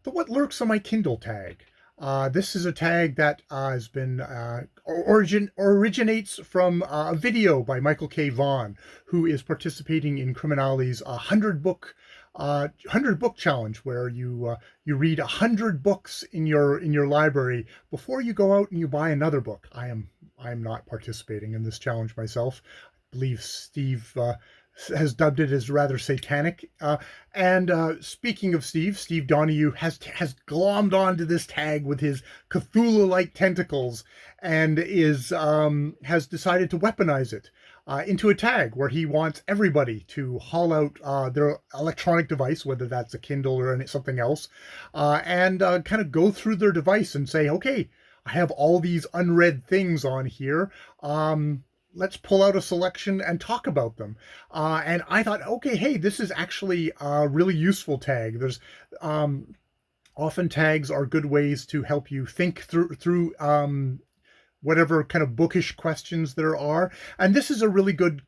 The What Lurks on My Kindle tag. This is a tag that has been originates from a video by Michael K. Vaughan, who is participating in CriminOlly's 100 book challenge, where you read 100 books in your library before you go out and you buy another book. I'm not participating in this challenge myself. I believe Steve has dubbed it as rather satanic. And speaking of Steve Donoghue has glommed onto this tag with his Cthulhu-like tentacles and has decided to weaponize it into a tag where he wants everybody to haul out their electronic device, whether that's a Kindle or something else, and kind of go through their device and say, okay, I have all these unread things on here. Let's pull out a selection and talk about them. And I thought, okay, hey, this is actually a really useful tag. There's often tags are good ways to help you think through whatever kind of bookish questions there are. And this is a really good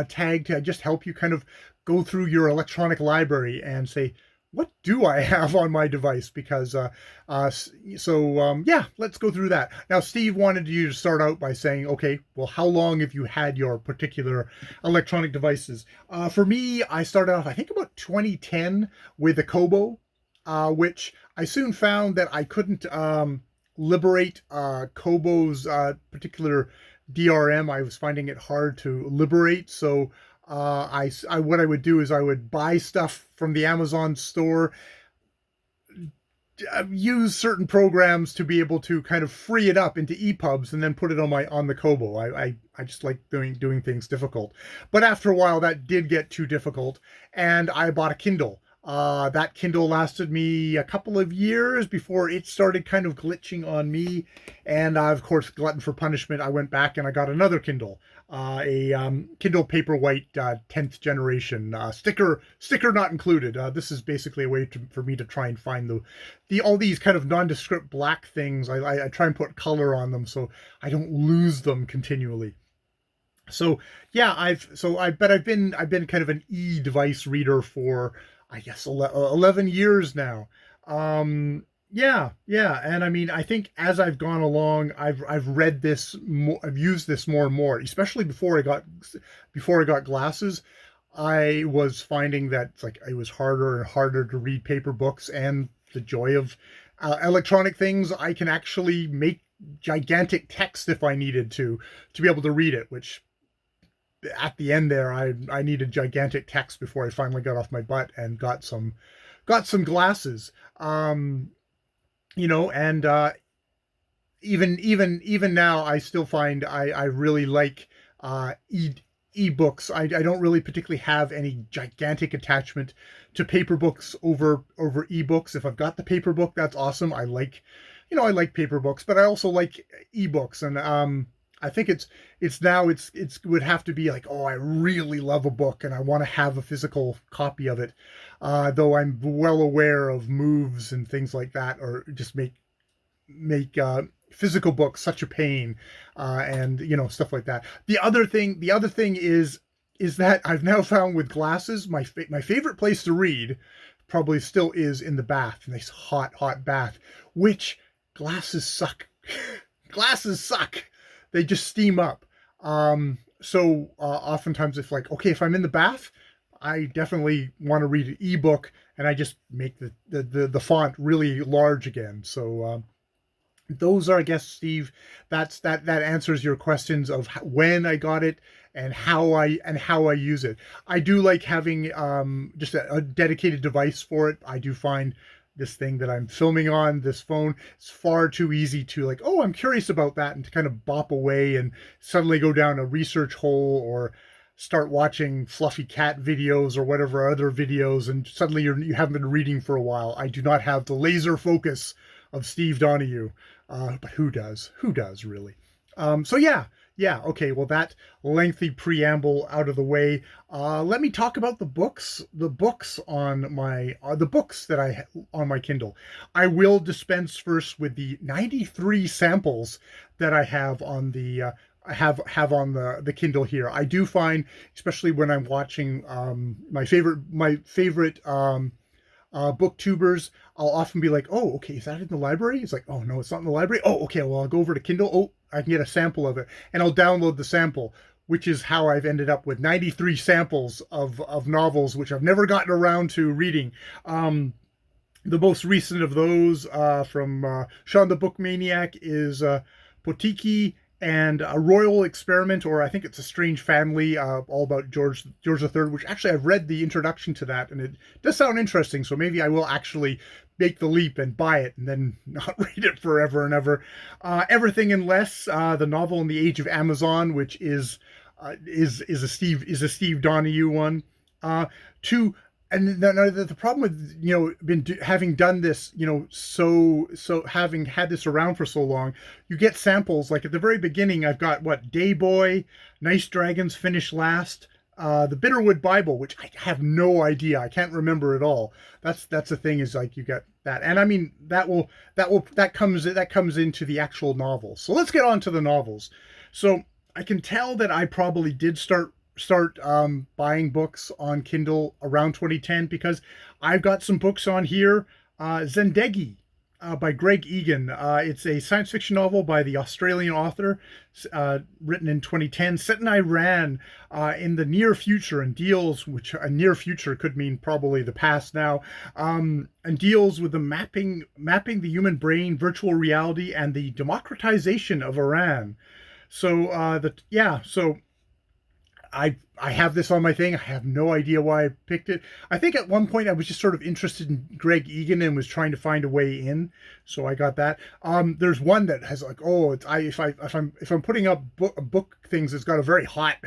tag to just help you kind of go through your electronic library and say, what do I have on my device? Because, yeah, let's go through that. Now, Steve wanted you to start out by saying, okay, well, how long have you had your particular electronic devices? For me, I started off, I think about 2010 with a Kobo, which I soon found that I couldn't liberate Kobo's particular DRM. I was finding it hard to liberate, so what I would do is I would buy stuff from the Amazon store, use certain programs to be able to kind of free it up into EPUBs and then put it on the Kobo. I just like doing things difficult. But after a while, that did get too difficult, and I bought a Kindle. That Kindle lasted me a couple of years before it started kind of glitching on me. And of course, glutton for punishment, I went back and I got another Kindle, a Kindle Paperwhite 10th generation, sticker not included. This is basically a way for me to try and find all these kind of nondescript black things. I try and put color on them so I don't lose them continually. So yeah, I've been kind of an e-device reader for, I guess, 11 years now. Yeah. And I mean, I think as I've gone along, I've read this more, I've used this more and more, especially before I got glasses. I was finding that it was harder and harder to read paper books, and the joy of electronic things, I can actually make gigantic text if I needed to be able to read it, which at the end there, I needed gigantic text before I finally got off my butt and got some glasses. And even now, I still find I really like e-books. I don't really particularly have any gigantic attachment to paper books over e-books. If I've got the paper book, that's awesome. I like paper books, but I also like e-books, and I think it would have to be like, oh, I really love a book and I want to have a physical copy of it. Though I'm well aware of moves and things like that, or just make physical books such a pain, and stuff like that. The other thing is that I've now found with glasses, my favorite place to read probably still is in the bath, a nice hot bath, which glasses suck. Glasses suck. They just steam up. So oftentimes if I'm in the bath, I definitely want to read an ebook, and I just make the font really large again. So those are, I guess, Steve, that answers your questions of when I got it and how I use it. I do like having just a dedicated device for it. I do find this thing that I'm filming on, this phone, it's far too easy to oh, I'm curious about that, and to kind of bop away and suddenly go down a research hole or start watching fluffy cat videos or whatever other videos, and suddenly you haven't been reading for a while. I do not have the laser focus of Steve Donoghue, but who does? Who does, really? So yeah, okay, well, that lengthy preamble out of the way, let me talk about the books on the books that I on my Kindle. I will dispense first with the 93 samples that I have on the have on the Kindle here. I do find, especially when I'm watching my favorite booktubers, I'll often be like, oh, okay, is that in the library? It's like, oh, no, it's not in the library. Oh, okay, well, I'll go over to Kindle. Oh, I can get a sample of it. And I'll download the sample, which is how I've ended up with 93 samples of novels, which I've never gotten around to reading. The most recent of those from Shawn the Book Maniac is Potiki and A Royal Experiment, or I think it's A Strange Family, all about George III, which actually I've read the introduction to that, and it does sound interesting, so maybe I will actually make the leap and buy it and then not read it forever and ever. Everything and Less, the novel in the Age of Amazon, which is a Steve Donoghue one. To and the problem with having done this, so having had this around for so long, you get samples. Like at the very beginning, I've got what, Day Boy, Nice Dragons Finish Last, the Bitterwood Bible, which I have no idea, I can't remember at all. That's the thing, is like you get that, and I mean that comes into the actual novel. So let's get on to the novels. So I can tell that I probably did start buying books on Kindle around 2010, because I've got some books on here. Zendegi by Greg Egan. It's a science fiction novel by the Australian author, written in 2010, set in Iran in the near future, and deals, which a near future could mean probably the past now, and deals with the mapping the human brain, virtual reality, and the democratization of Iran. So so I have this on my thing. I have no idea why I picked it. I think at one point I was just sort of interested in Greg Egan and was trying to find a way in, so I got that. There's one that has like, oh, if I'm putting up book things, it's got a very hot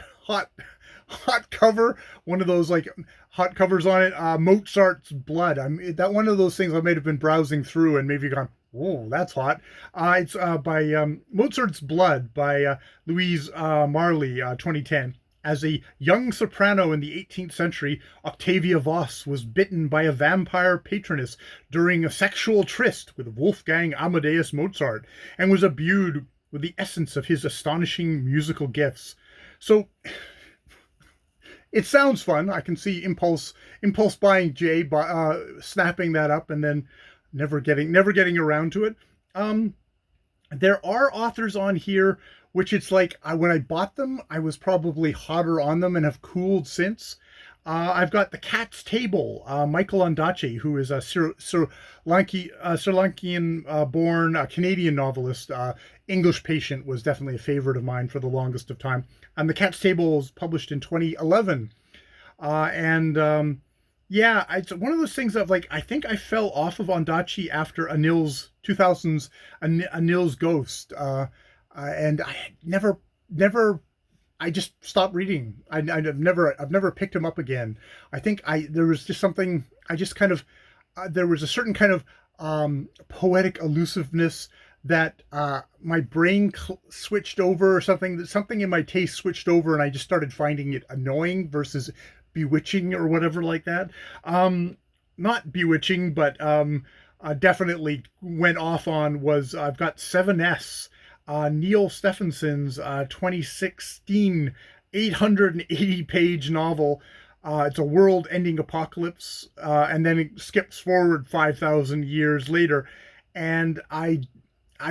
cover. One of those like hot covers on it. Mozart's Blood. That one of those things I may have been browsing through and maybe gone, oh, that's hot. It's by Mozart's Blood by Louise Marley, 2010. As a young soprano in the 18th century, Octavia Voss was bitten by a vampire patroness during a sexual tryst with Wolfgang Amadeus Mozart, and was imbued with the essence of his astonishing musical gifts. So it sounds fun. I can see impulse buying Jay snapping that up and then never getting around to it. There are authors on here which it's like, when I bought them, I was probably hotter on them and have cooled since. I've got The Cat's Table, Michael Ondaatje, who is a Sri Lankan born Canadian novelist. English Patient was definitely a favorite of mine for the longest of time. And The Cat's Table was published in 2011. It's one of those things of like, I think I fell off of Ondaatje after Anil's 2000s Anil's Ghost. And I I just stopped reading. I've never picked him up again. I think there was just something, I just kind of, there was a certain kind of poetic elusiveness that my brain switched over, or something in my taste switched over, and I just started finding it annoying versus bewitching or whatever like that. Not bewitching, but definitely went off on was, I've got 7S. Neil Stephenson's 2016 880-page novel. It's a world-ending apocalypse, and then it skips forward 5,000 years later. And I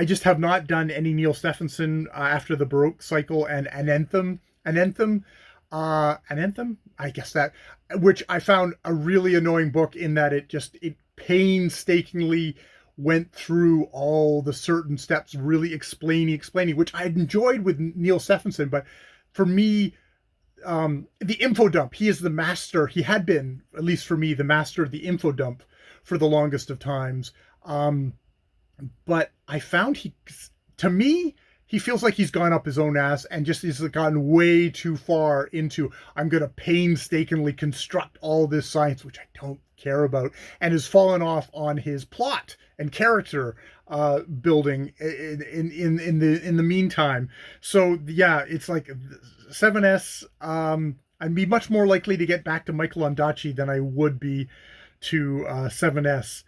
just have not done any Neil Stephenson after the Baroque cycle and an anthem, I guess that, which I found a really annoying book in that it painstakingly went through all the certain steps, really explaining, which I enjoyed with Neil Stephenson. But for me, the info dump, he is the master. He had been, at least for me, the master of the info dump for the longest of times. But I found to me, he feels like he's gone up his own ass and just has gotten way too far into, I'm going to painstakingly construct all this science, which I don't care about, and has fallen off on his plot and character building in the meantime. So yeah, it's like 7S. I'd be much more likely to get back to Michael Ondaatje than I would be to 7S.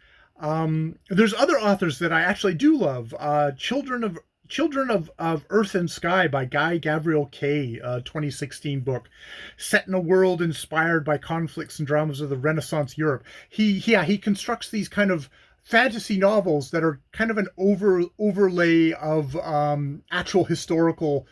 There's other authors that I actually do love. Children of Children of Earth and Sky by Guy Gavriel Kay, 2016 book, set in a world inspired by conflicts and dramas of the Renaissance Europe. He constructs these kind of fantasy novels that are kind of an overlay of actual historical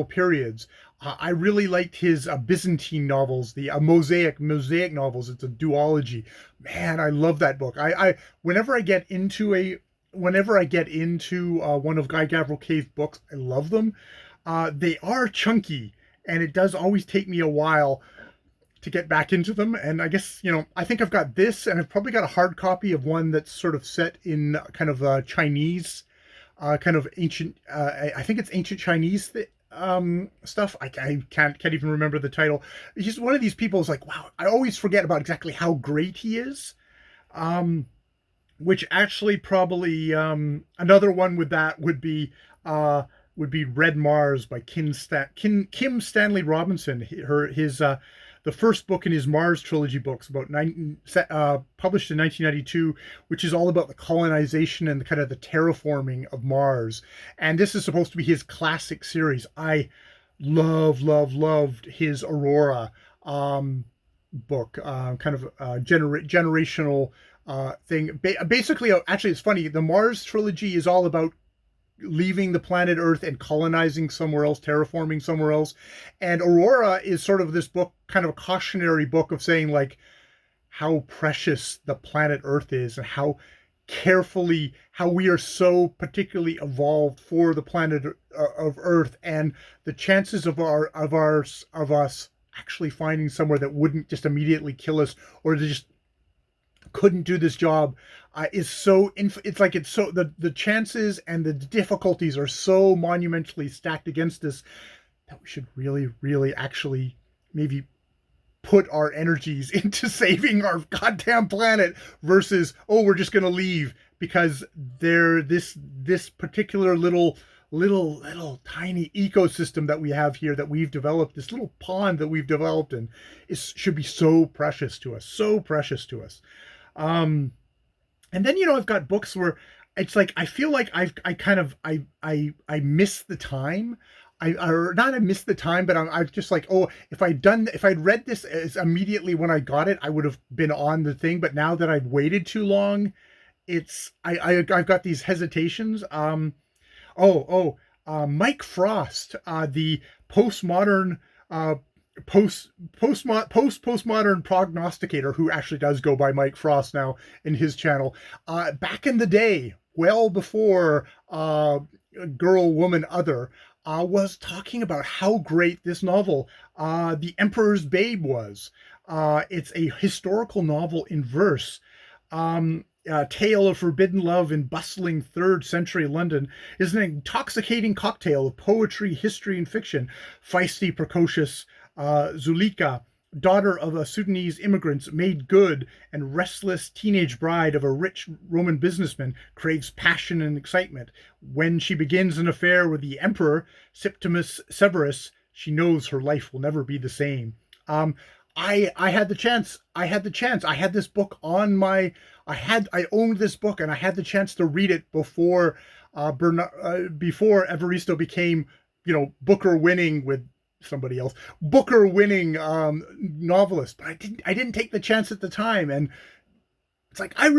periods. I really liked his Byzantine novels, the mosaic novels. It's a duology. Man, I love that book. I whenever I get into one of Guy Gavriel Kay's books, I love them. They are chunky, and it does always take me a while to get back into them. And I guess, I think I've got this, and I've probably got a hard copy of one that's sort of set in kind of Chinese, kind of ancient, I think it's ancient Chinese stuff. I can't even remember the title. He's one of these people who's like, wow, I always forget about exactly how great he is. Which actually probably another one with that would be Red Mars by Kim Stanley Robinson. His the first book in his Mars trilogy books, published in 1992, which is all about the colonization and kind of the terraforming of Mars. And this is supposed to be his classic series. I loved his Aurora book, kind of generational thing. Basically, actually, it's funny. The Mars trilogy is all about leaving the planet Earth and colonizing somewhere else, terraforming somewhere else. And Aurora is sort of this book, kind of a cautionary book of saying like how precious the planet Earth is and how we are so particularly evolved for the planet of Earth, and the chances of us actually finding somewhere that wouldn't just immediately kill us or to just couldn't do this job is so the chances and the difficulties are so monumentally stacked against us that we should really actually maybe put our energies into saving our goddamn planet versus, oh, we're just going to leave because this particular little tiny ecosystem that we have here, that we've developed, this little pond that we've developed, and should be so precious to us. And then, I've got books where it's like, I feel like I miss the time. I missed the time, but I'm just like, oh, if I'd read this as immediately when I got it, I would have been on the thing. But now that I've waited too long, I've got these hesitations. Mike Frost, the postmodern postmodern prognosticator, who actually does go by Mike Frost now in his channel. Back in the day, well before Girl, Woman, Other, was talking about how great this novel, The Emperor's Babe, was. It's a historical novel in verse. Tale of forbidden love in bustling 3rd century London is an intoxicating cocktail of poetry, history, and fiction. Feisty, precocious Zulika, daughter of a Sudanese immigrant, made good and restless teenage bride of a rich Roman businessman, craves passion and excitement. When she begins an affair with the emperor, Septimus Severus, she knows her life will never be the same. I had the chance. I had this book on my. I owned this book, and I had the chance to read it before before Evaristo became, Booker winning with somebody else, Booker winning novelist. But I didn't take the chance at the time, and it's like I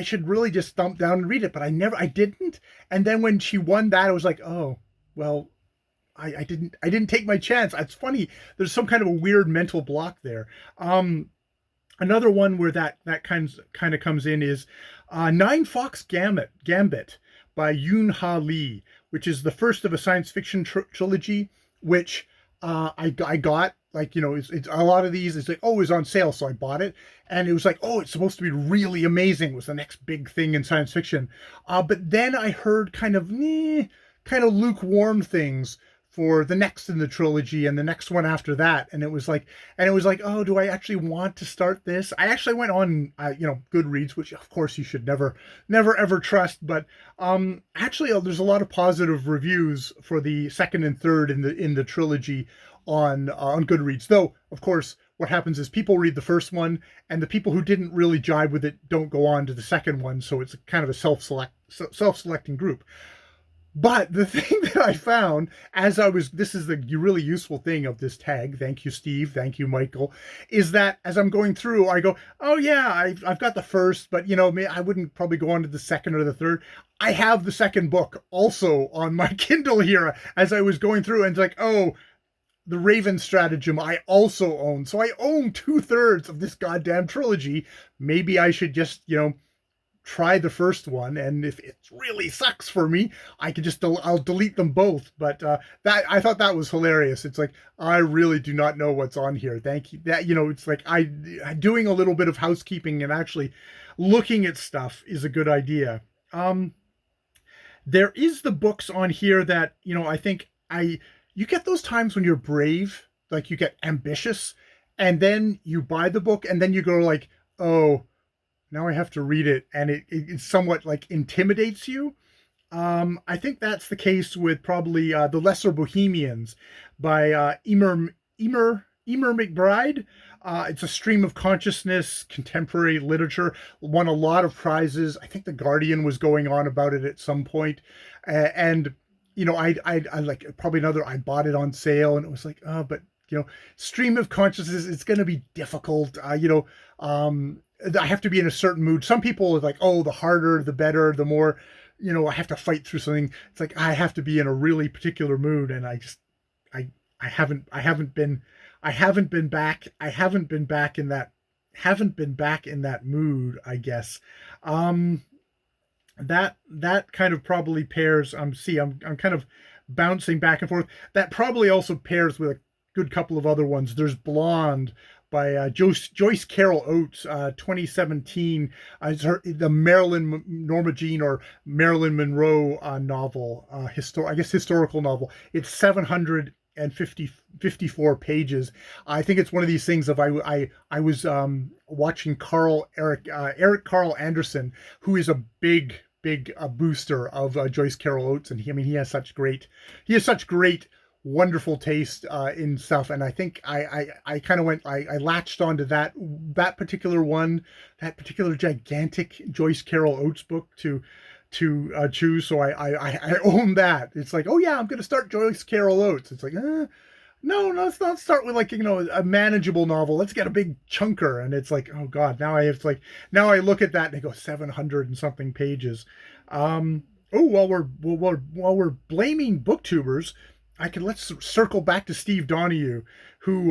should really just thump down and read it. But I didn't. And then when she won that, I was like, oh well. I didn't take my chance. It's funny. There's some kind of a weird mental block there. Another one where that kind of comes in is Nine Fox Gambit by Yoon Ha Lee, which is the first of a science fiction trilogy, which I got. Like, it's a lot of these. It's like, oh, it was on sale, so I bought it, and it was like, oh, it's supposed to be really amazing. It was the next big thing in science fiction. But then I heard kind of lukewarm things for the next in the trilogy and the next one after that, and it was like, oh, do I actually want to start this? I actually went on Goodreads, which of course you should never ever trust, but actually there's a lot of positive reviews for the second and third in the trilogy on Goodreads. Though of course what happens is people read the first one, and the people who didn't really jive with it don't go on to the second one, so it's kind of a self-selecting group. But the thing that I found as I was, this is the really useful thing of this tag. Thank you, Steve. Thank you, Michael. Is that as I'm going through, I go, oh yeah, I've got the first, but you know, I wouldn't probably go on to the second or the third. I have the second book also on my Kindle here as I was going through, and it's like, oh, the Raven Stratagem I also own. So I own 2/3 of this goddamn trilogy. Maybe I should just, try the first one, and if it really sucks for me, I can just I'll delete them both. But that, I thought that was hilarious. It's like, I really do not know what's on here. Thank you. That, it's like I doing a little bit of housekeeping and actually looking at stuff is a good idea. There is the books on here that, I think you get those times when you're brave, like you get ambitious, and then you buy the book and then you go like, oh, now I have to read it, and it somewhat like intimidates you. I think that's the case with probably The Lesser Bohemians by Emer McBride. It's a stream of consciousness, contemporary literature, won a lot of prizes. I think The Guardian was going on about it at some point. And, I like probably another, I bought it on sale and it was like, oh, but, stream of consciousness, it's going to be difficult. I have to be in a certain mood. Some people are like, oh, the harder, the better, the more, I have to fight through something. It's like, I have to be in a really particular mood. And I haven't been back in that mood, I guess. That kind of probably pairs, I'm kind of bouncing back and forth. That probably also pairs with a good couple of other ones. There's Blonde by Joyce Carol Oates, 2017. The Norma Jean or Marilyn Monroe novel, historical novel. It's 754 pages. I think it's one of these things of I was watching Eric Carl Anderson, who is a big booster of Joyce Carol Oates, and he has such great wonderful taste in stuff, and I think I kind of I latched onto that particular gigantic Joyce Carol Oates book to choose. So I own that. It's like, oh yeah, I'm going to start Joyce Carol Oates. It's like, no, let's not start with like, a manageable novel. Let's get a big chunker. And it's like, oh God, now I look at that and I go 700 and something pages. While we're blaming booktubers, let's circle back to Steve Donoghue, who,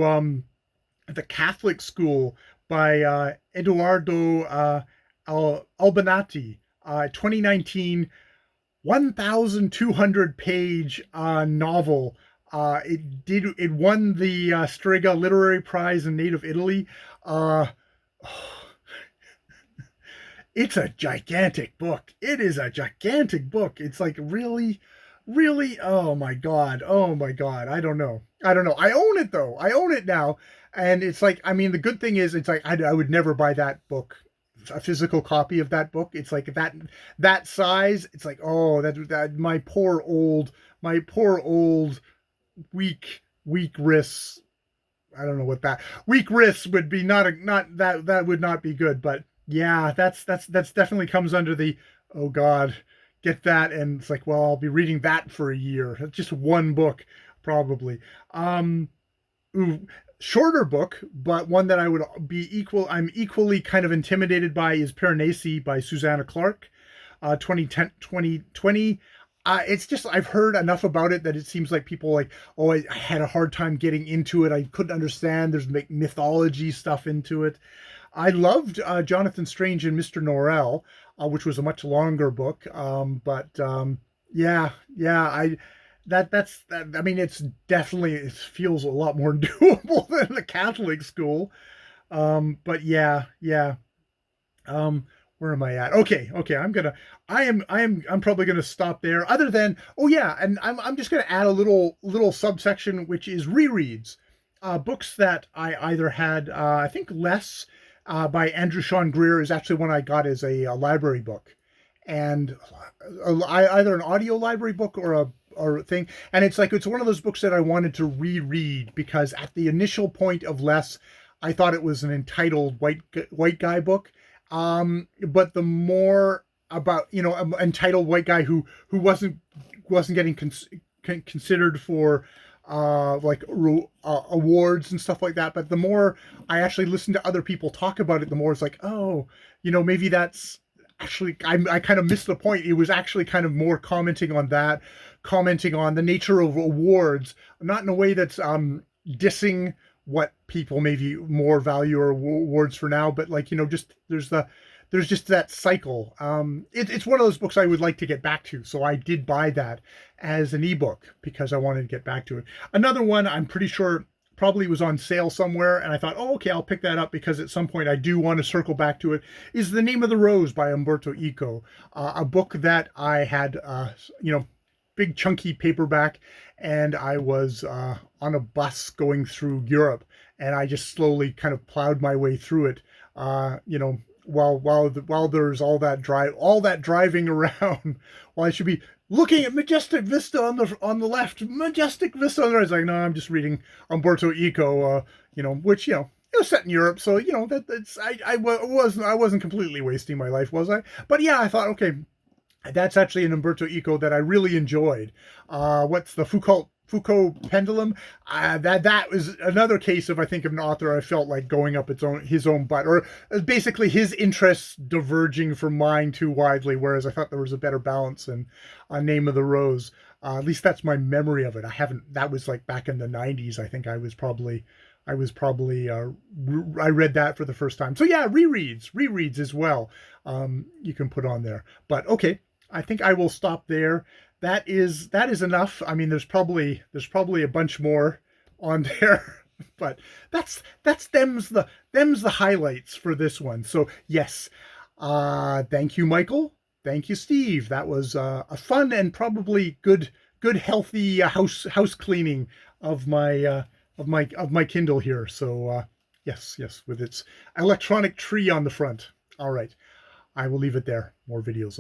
The Catholic School by Edoardo Albanati, 2019, 1,200 page novel. It won the Strega Literary Prize in Native Italy. It's a gigantic book. It is a gigantic book. It's like really, oh my god, I don't know. I own it though. I own it now, and it's like, the good thing is, it's like I would never buy that book, a physical copy of that book. It's like that size. It's like, oh, that my poor old weak wrists. I don't know what that weak wrists would be. That would not be good. But yeah, that's definitely comes under the, oh god, get that. And it's like, well, I'll be reading that for a year. Just one book, probably. Shorter book, but one that I'm equally kind of intimidated by is Piranesi by Susanna Clarke, 2020. It's just, I've heard enough about it that it seems like people like, oh, I had a hard time getting into it. I couldn't understand. There's mythology stuff into it. I loved Jonathan Strange and Mr. Norrell, which was a much longer book. It's definitely, it feels a lot more doable than the Catholic School. Where am I at? Okay. I'm probably gonna stop there. Other than, oh yeah, and I'm just gonna add a little subsection, which is rereads, books that I either had. I think Less by Andrew Sean Greer is actually one I got as a library book, and either an audio library book or a thing. And it's one of those books that I wanted to reread because at the initial point of Less, I thought it was an entitled white guy book. But the more about, you know, entitled white guy who wasn't getting considered for awards and stuff like that. But the more I actually listen to other people talk about it, the more it's like, oh, you know, maybe that's actually, I kind of missed the point. It was actually kind of more commenting on that, commenting on the nature of awards, not in a way that's dissing what people maybe more value or awards for now, but like, you know, just there's just that cycle. It's one of those books I would like to get back to, so I did buy that as an ebook because I wanted to get back to it. Another one I'm pretty sure probably was on sale somewhere, and I thought, oh, okay, I'll pick that up because at some point I do want to circle back to it, is The Name of the Rose by Umberto Eco, a book that I had, you know, big chunky paperback, and I was on a bus going through Europe, and I just slowly kind of plowed my way through it, you know, while there's all that driving around, while I should be looking at majestic vista on the left, majestic vista on the right. It's like, no, I'm just reading Umberto Eco, you know, which, you know, it was set in Europe, so you know that's I wasn't completely wasting my life, was I? But yeah, I thought, okay, that's actually an Umberto Eco that I really enjoyed. What's the Foucault Pendulum? That was another case of, I think, of an author I felt like going up his own butt, or basically his interests diverging from mine too widely, whereas I thought there was a better balance in Name of the Rose. At least that's my memory of it. That was like back in the 90s. I think I read that for the first time. So yeah, rereads as well. You can put on there. But okay, I think I will stop there. That is enough. I mean, there's probably a bunch more on there, but that's them's the highlights for this one. So yes, thank you, Michael. Thank you, Steve. That was a fun and probably good healthy house cleaning of my Kindle here. So yes, with its electronic tree on the front. All right, I will leave it there. More videos later.